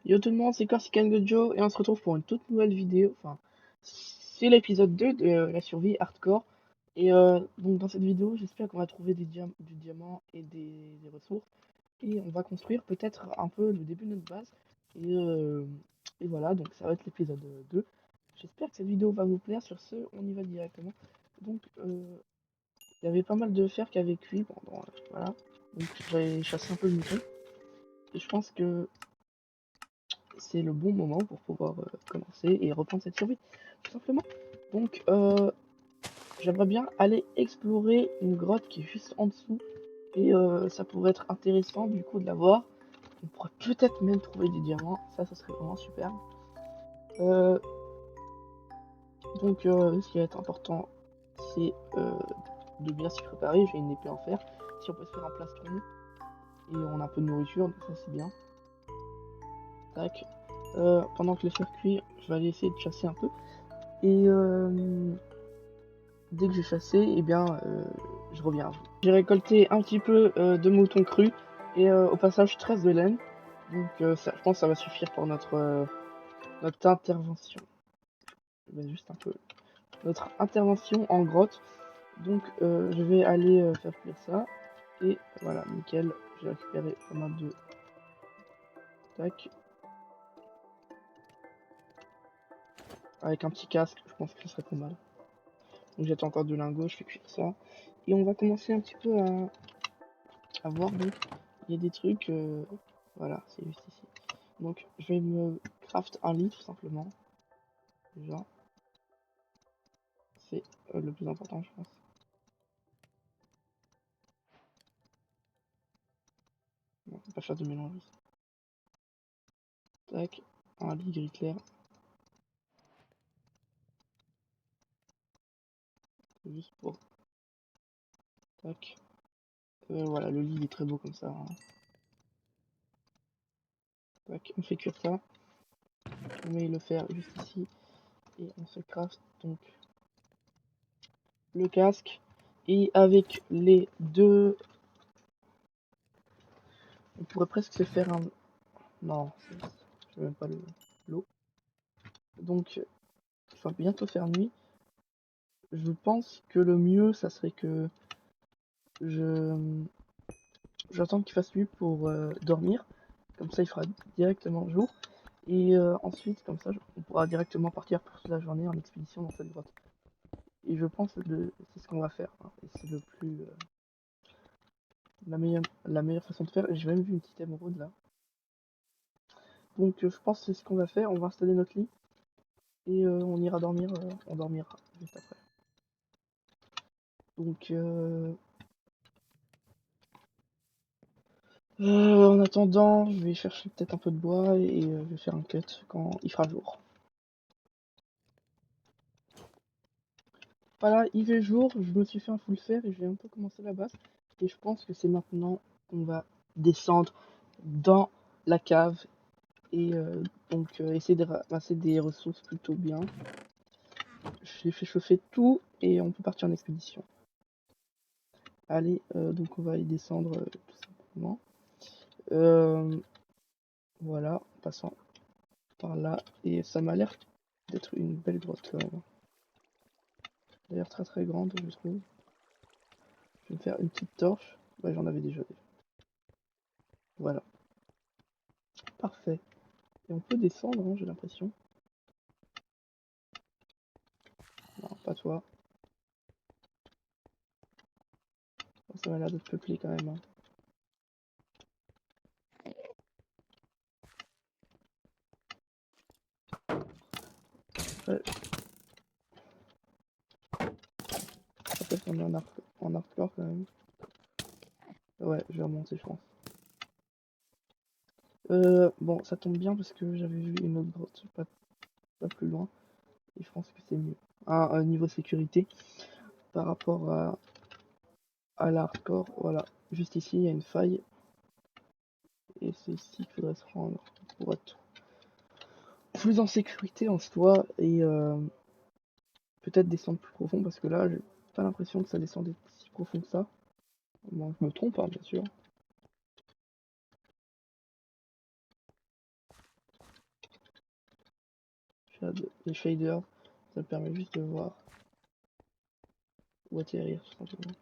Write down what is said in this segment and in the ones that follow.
Yo tout le monde, c'est Corsican Gojo et on se retrouve pour une toute nouvelle vidéo. Enfin, c'est l'épisode 2 de la survie hardcore. Et donc dans cette vidéo, j'espère qu'on va trouver du diamant et des ressources. Et on va construire peut-être un peu le début de notre base. Et voilà, donc ça va être l'épisode 2. J'espère que cette vidéo va vous plaire. Sur ce, on y va directement. Donc, il y avait pas mal de fer qui avait cuit. Bon, voilà. Donc j'ai chassé un peu le mouton. Et je pense que c'est le bon moment pour pouvoir commencer et reprendre cette survie, tout simplement. Donc, j'aimerais bien aller explorer une grotte qui est juste en dessous, et ça pourrait être intéressant du coup de la voir. On pourrait peut-être même trouver des diamants, ça serait vraiment super. Ce qui va être important, c'est de bien s'y préparer. J'ai une épée en fer, si on peut se faire un plastron, et on a un peu de nourriture, donc ça c'est bien. Tac. Pendant que le fer cuit, je vais aller essayer de chasser un peu. Et dès que j'ai chassé, eh bien, je reviens à vous. J'ai récolté un petit peu de moutons crus et au passage 13 de laine. Donc ça, je pense que ça va suffire pour notre intervention. Je vais juste un peu notre intervention en grotte. Donc je vais aller faire cuire ça. Et voilà, nickel. J'ai récupéré pas mal de... Tac. Avec un petit casque, je pense que ce serait pas mal. Donc j'attends encore de lingots, je fais cuire ça. Et on va commencer un petit peu à voir. Donc il y a des trucs, voilà, c'est juste ici. Donc je vais me craft un lit tout simplement. Déjà, c'est le plus important je pense. Bon, on va pas faire de mélange. Tac, un lit gris clair. Juste pour... Tac. Voilà, le lit est très beau comme ça. Hein. Tac, on fait cuire ça. On met le fer juste ici. Et on se craft donc le casque. Et avec les deux... On pourrait presque se faire un... Non, je veux même pas l'eau. Donc, il va bientôt faire nuit. Je pense que le mieux, ça serait que j'attends qu'il fasse nuit pour dormir. Comme ça, il fera directement jour. Et ensuite, comme ça, on pourra directement partir pour toute la journée en expédition dans cette grotte. Et je pense que c'est ce qu'on va faire. Hein. Et c'est le plus... la meilleure façon de faire. Et j'ai même vu une petite émeraude là. Donc je pense que c'est ce qu'on va faire. On va installer notre lit. Et on ira dormir. On dormira juste après. Donc... en attendant, je vais chercher peut-être un peu de bois et je vais faire un cut quand il fera jour. Voilà, il fait jour, je me suis fait un full fer et je vais un peu commencer la base. Et je pense que c'est maintenant qu'on va descendre dans la cave et essayer de ramasser des ressources plutôt bien. J'ai fait chauffer tout et on peut partir en expédition. Allez, donc on va y descendre tout simplement. Voilà, en passant par là. Et ça m'a l'air d'être une belle grotte quand même. D'ailleurs très très grande je trouve. Je vais me faire une petite torche. Ouais, j'en avais déjà. Voilà. Parfait. Et on peut descendre, hein, j'ai l'impression. Non, pas toi. Ça m'a l'air de peuplé quand même. Hein. Ouais. Après, on est en hardcore quand même. Ouais, je vais remonter, je pense. Bon, ça tombe bien parce que j'avais vu une autre grotte pas plus loin. Et je pense que c'est mieux. Un niveau sécurité par rapport à l'hardcore. Voilà, juste ici, il y a une faille. Et c'est ici qu'il faudrait se rendre pour être plus en sécurité en soi. Et peut-être descendre plus profond parce que là, j'ai pas l'impression que ça descendait si profond que ça. Bon, je me trompe, hein, bien sûr. shade, les shaders, ça me permet juste de voir où atterrir tout simplement.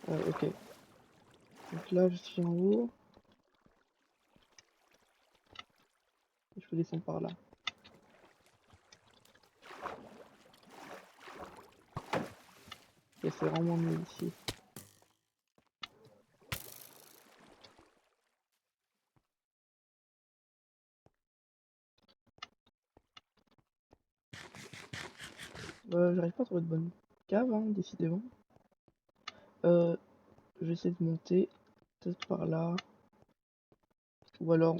Ok. Donc là je suis en haut. Je peux descendre par là. Ok, c'est vraiment mieux ici. J'arrive pas à trouver de bonne cave, hein, décidément. Je vais essayer de monter, peut-être par là. Ou alors,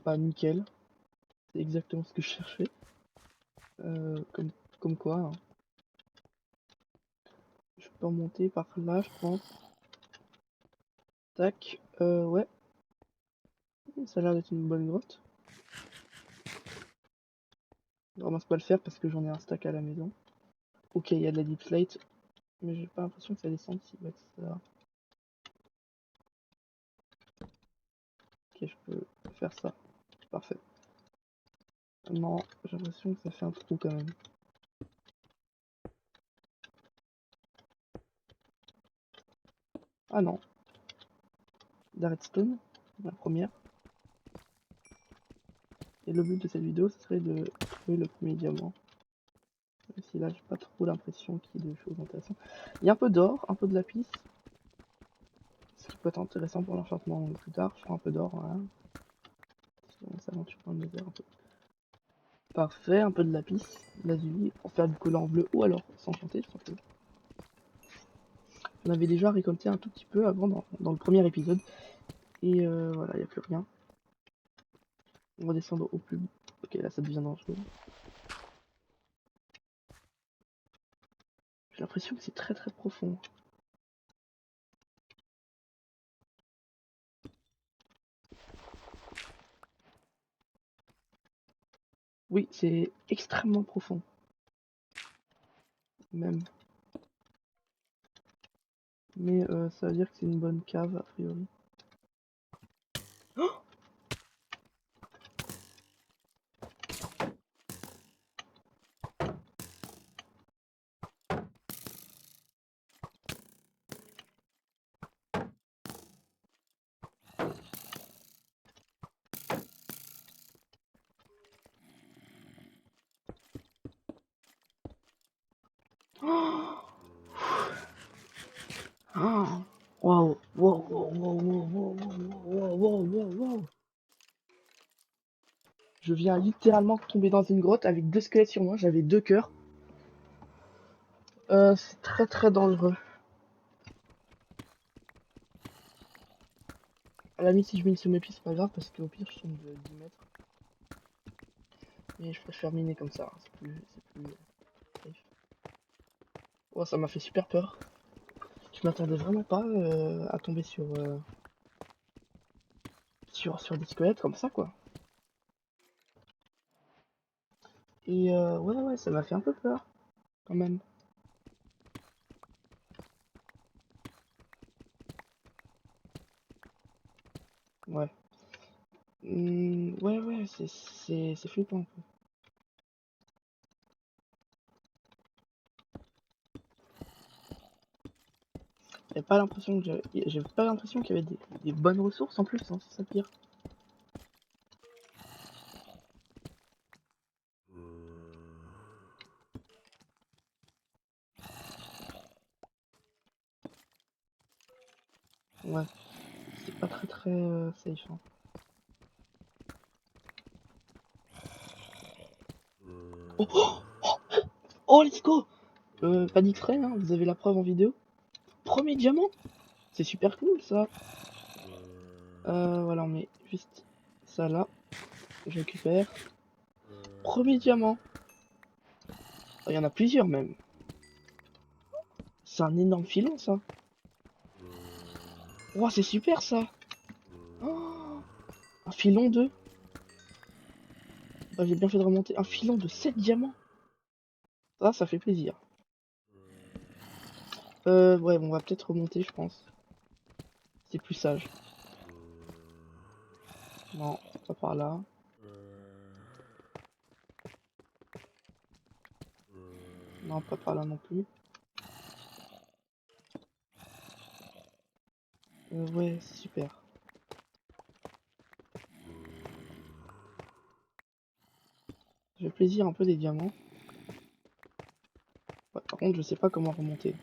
bah nickel. C'est exactement ce que je cherchais. Comme quoi. Hein. Je peux remonter par là, je pense. Tac. Ouais. Ça a l'air d'être une bonne grotte. Je ramasse pas le faire parce que j'en ai un stack à la maison. Ok, il y a de la deep slate. Mais j'ai pas l'impression que ça descende si bas que ça. Ok, je peux faire ça. Parfait. Non, j'ai l'impression que ça fait un trou quand même. Ah non. La redstone, la première. Et le but de cette vidéo, ce serait de trouver le premier diamant. Même si là, j'ai pas trop l'impression qu'il y ait de choses intéressantes. Il y a un peu d'or, un peu de lapis. Ce qui peut être intéressant pour l'enchantement plus tard. Je ferai un peu d'or, voilà. On s'aventure dans le nether un peu. Parfait, un peu de lapis, lazuli, pour faire du collant bleu ou alors s'enchanter tout simplement. On avait déjà récolté un tout petit peu avant dans le premier épisode. Et voilà, il n'y a plus rien. On va descendre au plus bas. Ok, là ça devient dangereux. J'ai l'impression que c'est très très profond. Oui, c'est extrêmement profond. Même. Mais ça veut dire que c'est une bonne cave a priori. Oh, waouh, waouh, waouh, waouh, waouh, waouh, waouh, waouh, waouh. Je viens littéralement de tomber dans une grotte avec 2 squelettes sur moi, j'avais 2 cœurs. C'est très très dangereux. À la limite, si je mine sur mes pieds, c'est pas grave parce qu'au pire, je tombe de 10 mètres. Mais je préfère miner comme ça, hein, c'est plus safe. Oh, ça m'a fait super peur. Je m'attendais vraiment pas à tomber sur des squelettes comme ça, quoi. Et ouais, ça m'a fait un peu peur, quand même. Ouais. Ouais, c'est flippant un peu. J'ai pas l'impression qu'il y avait des bonnes ressources en plus, hein, c'est ça le pire. Ouais, c'est pas très très safe. Hein. Oh, oh, oh, let's go! Pas d'extrait, hein, vous avez la preuve en vidéo. Premier diamant! C'est super cool ça! Voilà, on met juste ça là. Je récupère. Premier diamant! Il y en a plusieurs même. C'est un énorme filon ça! Oh, c'est super ça! Oh, un filon de. Bah, j'ai bien fait de remonter. Un filon de 7 diamants! Ça fait plaisir. Ouais, on va peut-être remonter, je pense. C'est plus sage. Non. Pas par là. Non, pas par là non plus. Ouais, c'est super. J'ai plaisir un peu des diamants. Ouais, par contre, je sais pas comment remonter.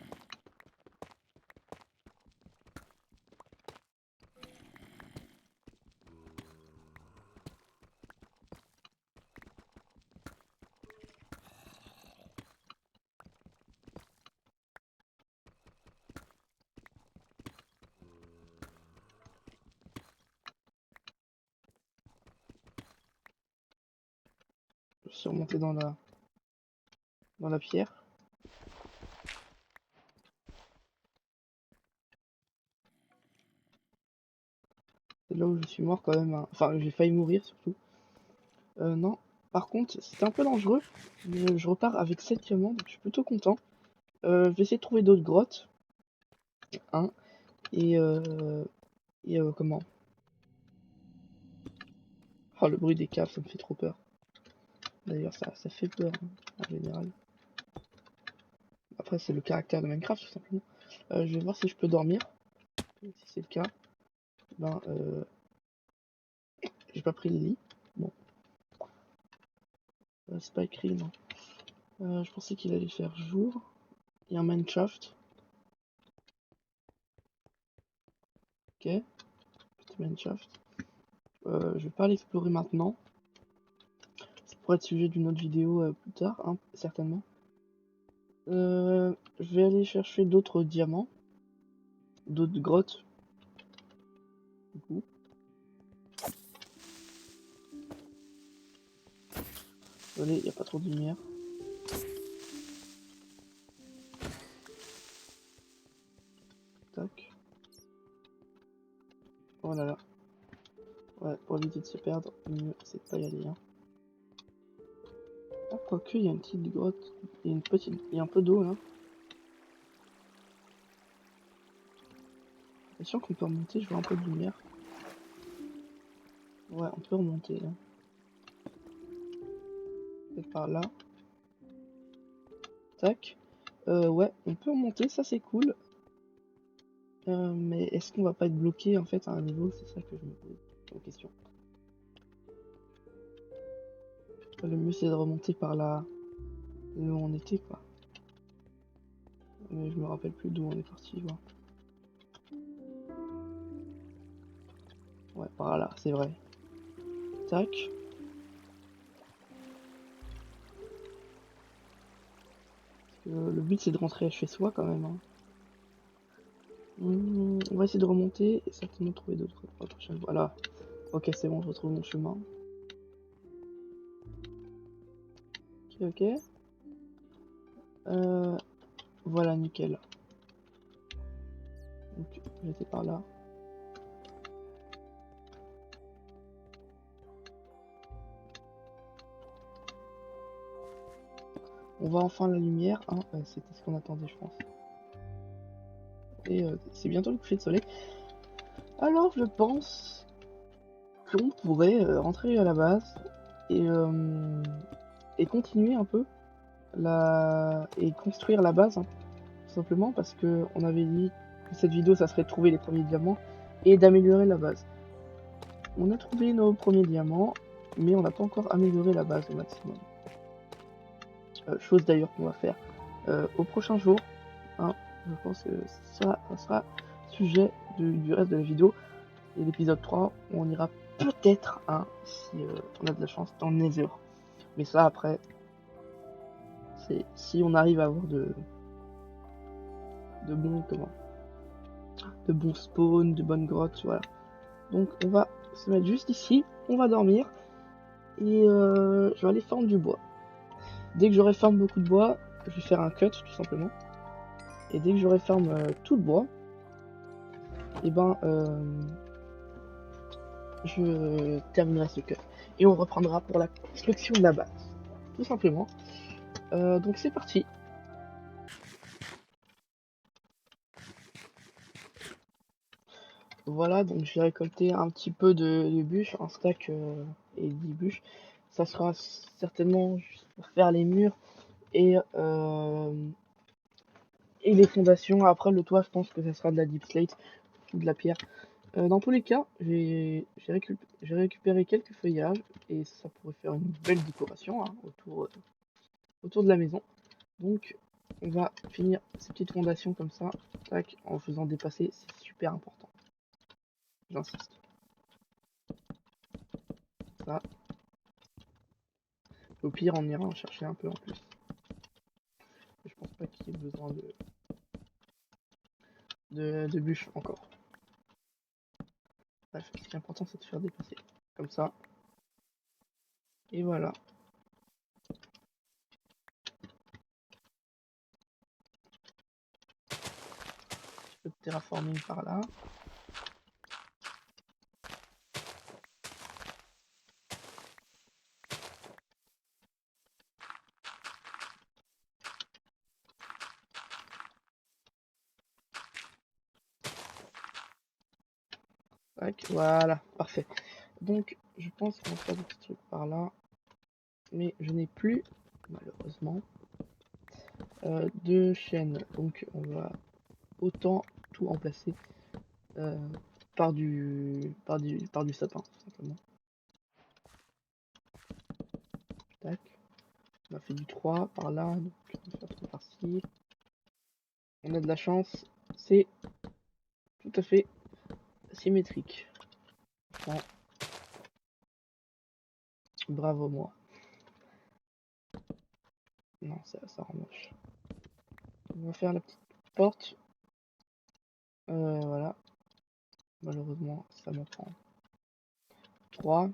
Je suis remonté dans la pierre. C'est là où je suis mort quand même. Hein. Enfin, j'ai failli mourir surtout. Non. Par contre, c'était un peu dangereux. Mais je repars avec 7 diamants, donc je suis plutôt content. Je vais essayer de trouver d'autres grottes. Hein. Et comment? Oh, le bruit des caves, ça me fait trop peur. D'ailleurs, ça fait peur, hein, en général. Après, c'est le caractère de Minecraft, tout simplement. Je vais voir si je peux dormir. Si c'est le cas, ben, j'ai pas pris le lit. Bon. C'est pas écrit, non. Je pensais qu'il allait faire jour. Il y a un mineshaft. Ok. Petit mineshaft. Je vais pas l'explorer maintenant. Ça pourrait être sujet d'une autre vidéo plus tard, hein, certainement. Je vais aller chercher d'autres diamants. D'autres grottes. Du coup. Désolé, il n'y a pas trop de lumière. Tac. Oh là là. Ouais, pour éviter de se perdre, le mieux c'est de pas y aller. Hein. Ah, quoique, il y a une petite grotte. Il y a une petite. Il y a un peu d'eau là. J'ai l'impression qu'on peut remonter, je vois un peu de lumière. Ouais, on peut remonter là. Peut-être par là. Tac. Ouais, on peut remonter, ça c'est cool. Mais est-ce qu'on va pas être bloqué en fait à un niveau? C'est ça que je me pose en question. Le mieux c'est de remonter par là où on était quoi. Mais je me rappelle plus d'où on est parti. Voir. Ouais, par là, c'est vrai. Tac. Le but c'est de rentrer chez soi quand même. Hein. On va essayer de remonter et certainement trouver d'autres la prochaine fois. Voilà. Ok, c'est bon, je retrouve mon chemin. Ok, ok. Voilà, nickel. Donc, j'étais par là. On voit enfin la lumière. Hein. C'était ce qu'on attendait, je pense. Et c'est bientôt le coucher de soleil. Alors, je pense qu'on pourrait rentrer à la base et continuer un peu et construire la base. Hein, tout simplement parce que on avait dit que cette vidéo, ça serait de trouver les premiers diamants et d'améliorer la base. On a trouvé nos premiers diamants, mais on n'a pas encore amélioré la base au maximum. Chose d'ailleurs qu'on va faire au prochain jour. Hein, je pense que ça sera sujet du reste de la vidéo. Et l'épisode 3, on ira peut-être, hein, si on a de la chance, dans le Nether. Mais ça après, c'est si on arrive à avoir de bons spawns, de bonnes grottes, voilà. Donc on va se mettre juste ici, on va dormir et je vais aller farm du bois. Dès que j'aurai farm beaucoup de bois, je vais faire un cut tout simplement. Et dès que j'aurai farm tout le bois, et ben je terminerai ce cut. Et on reprendra pour la construction de la base. Tout simplement. Donc c'est parti. voilà, donc j'ai récolté un petit peu de bûches, un stack et 10 bûches. Ça sera certainement juste pour faire les murs et, et les fondations. Après le toit, je pense que ça sera de la deep slate ou de la pierre. Dans tous les cas, j'ai récupéré quelques feuillages et ça pourrait faire une belle décoration hein, autour de la maison. Donc on va finir ces petites fondations comme ça, tac, en faisant dépasser, c'est super important. J'insiste. Ça. Au pire, on ira en chercher un peu en plus. Je pense pas qu'il y ait besoin de bûches encore. Bref, ce qui est important, c'est de faire dépasser. Comme ça. Et voilà. Un petit peu de terraforming par là. Tac, voilà, parfait. Donc, je pense qu'on va faire des petits trucs par là. Mais je n'ai plus, malheureusement, de chaîne. Donc, on va autant tout remplacer par du sapin, tout simplement. Tac. On a fait du 3 par là, donc on va faire 3 par-ci. On a de la chance, c'est tout à fait symétrique. Bon. Bravo moi. Non, ça rend moche. On va faire la petite porte. Voilà. Malheureusement, ça m'en prend 3.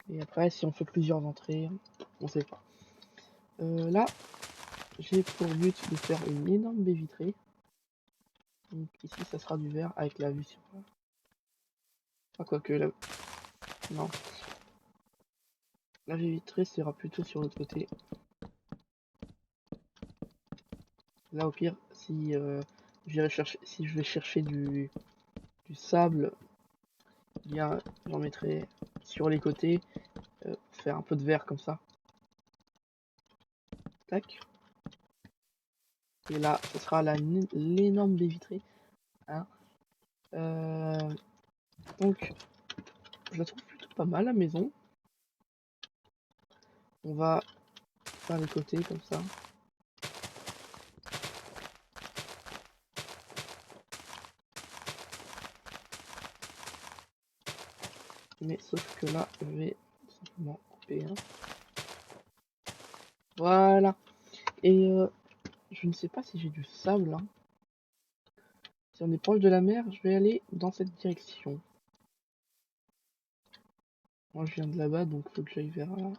Et après, si on fait plusieurs entrées, on sait pas. Là, j'ai pour but de faire une énorme baie vitrée. Donc ici, ça sera du verre avec la vue sur... Ah, quoique là... Non. La baie vitrée sera plutôt sur l'autre côté. Là, au pire, si je vais chercher du sable, bien, j'en mettrai sur les côtés, pour faire un peu de verre comme ça. Tac. Et là, ce sera l'énorme baie vitrée. Hein. Donc, je la trouve plutôt pas mal la maison. On va faire les côtés comme ça. Mais sauf que là, je vais simplement couper. Hein. Voilà. Et je ne sais pas si j'ai du sable. Hein. Si on est proche de la mer, je vais aller dans cette direction. Moi, je viens de là-bas, donc faut que j'aille vers là.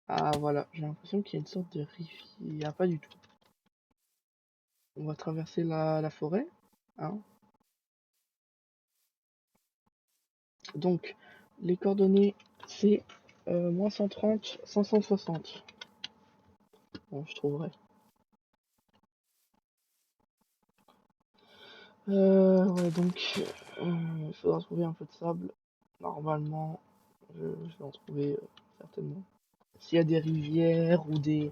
Ah, voilà. J'ai l'impression qu'il y a une sorte de rivière. Il n'y a pas du tout. On va traverser la forêt. Hein. Donc, les coordonnées, c'est moins 130, 560. Bon, je trouverai. Ouais, donc, il faudra trouver un peu de sable. Normalement, je vais en trouver certainement. S'il y a des rivières ou de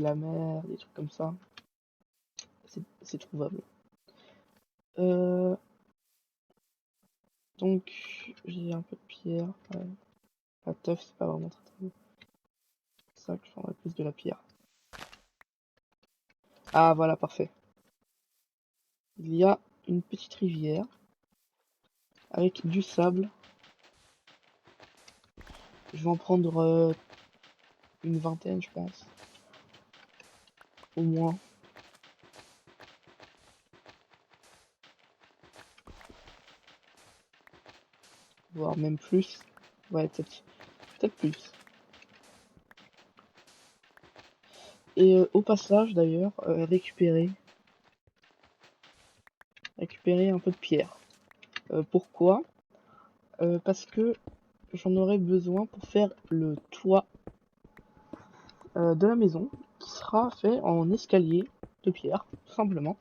la mer, des trucs comme ça, c'est trouvable. Donc, j'ai un peu de pierre. Ouais. La teuf, c'est pas vraiment très très bon. C'est ça que je prendrais plus de la pierre. Ah, voilà, parfait. Il y a une petite rivière avec du sable. Je vais en prendre une vingtaine, je pense. Au moins. Voire même plus. Ouais, peut-être plus. Et au passage, d'ailleurs, récupérer un peu de pierre. Pourquoi? Parce que j'en aurai besoin pour faire le toit de la maison, qui sera fait en escalier de pierre, tout simplement.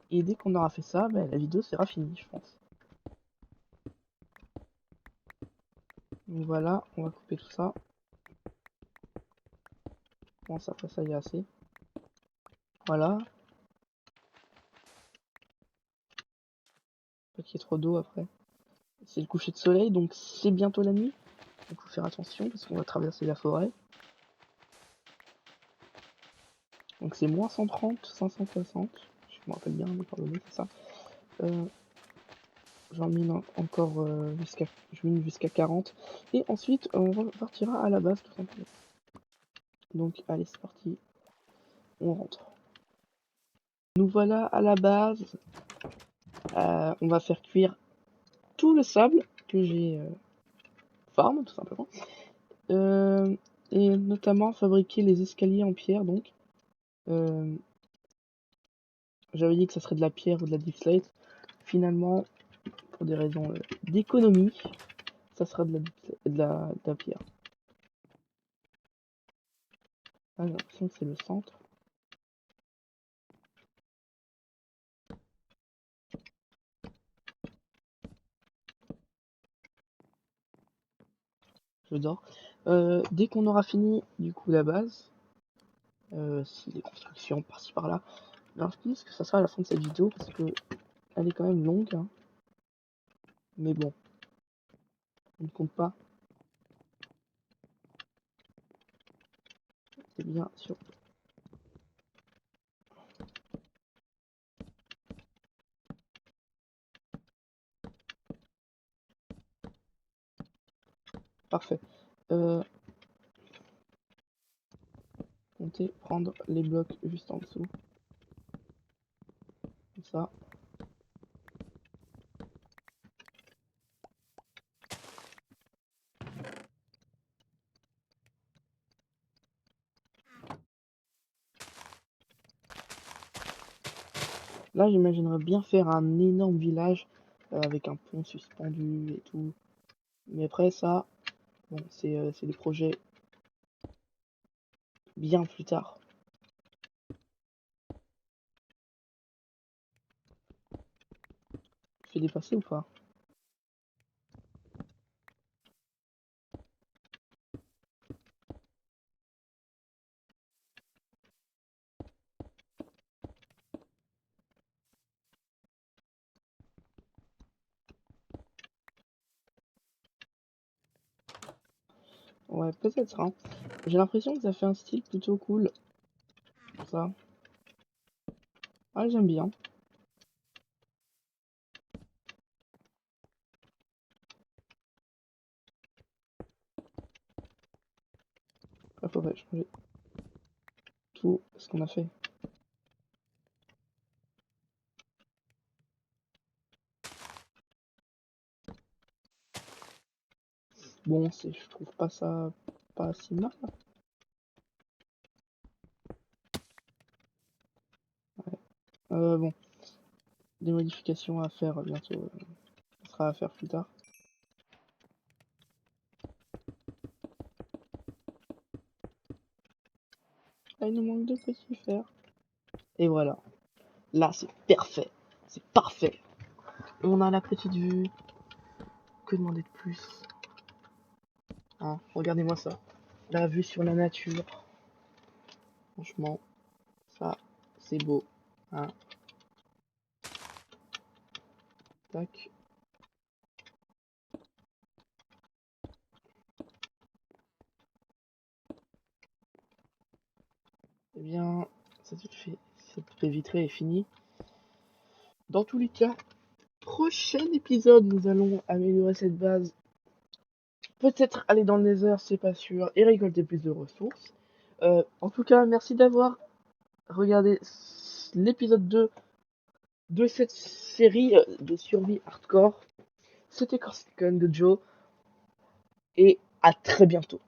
Et dès qu'on aura fait ça, bah, la vidéo sera finie, je pense. Donc voilà, on va couper tout ça. Bon, ça, après ça y est assez. Voilà. Pas qu'il y ait trop d'eau après. C'est le coucher de soleil, donc c'est bientôt la nuit. Donc faut faire attention parce qu'on va traverser la forêt. Donc c'est moins 130, 560. Je me rappelle bien les coordonnées, c'est ça. J'en mine encore je mine jusqu'à 40. Et ensuite on repartira à la base tout simplement. Donc allez, c'est parti. On rentre. Nous voilà à la base. On va faire cuire tout le sable que j'ai farm tout simplement. Et notamment fabriquer les escaliers en pierre donc. J'avais dit que ça serait de la pierre ou de la deep slate. Finalement, pour des raisons d'économie, ça sera de la pierre. Ah, j'ai l'impression que c'est le centre. Je dors. Dès qu'on aura fini du coup la base, si les constructions par-ci par-là, ben, je pense que ça sera à la fin de cette vidéo parce que elle est quand même longue. Hein. Mais bon, on ne compte pas. C'est bien sûr. Parfait. Comptez prendre les blocs juste en dessous. Comme ça. Là, j'imaginerais bien faire un énorme village avec un pont suspendu et tout. Mais après ça, bon, c'est des projets bien plus tard. Tu fais dépasser ou pas? Ouais, peut-être, hein. J'ai l'impression que ça fait un style plutôt cool. Ça. Ah, j'aime bien. Il faudrait changer tout ce qu'on a fait. Bon, je trouve pas ça pas si mal. Ouais. Bon, des modifications à faire bientôt. Ça sera à faire plus tard. Là, il nous manque deux petits fers. Et voilà. Là, c'est parfait. C'est parfait. On a la petite vue. Que demander de plus? Hein, regardez-moi ça. La vue sur la nature. Franchement, ça, c'est beau. Hein. Tac. Eh bien, cette fait vitrée est finie. Dans tous les cas, prochain épisode, nous allons améliorer cette base. Peut-être aller dans le Nether, c'est pas sûr, et récolter plus de ressources. En tout cas, merci d'avoir regardé l'épisode 2 de cette série de survie hardcore. C'était Corsican de Joe, et à très bientôt.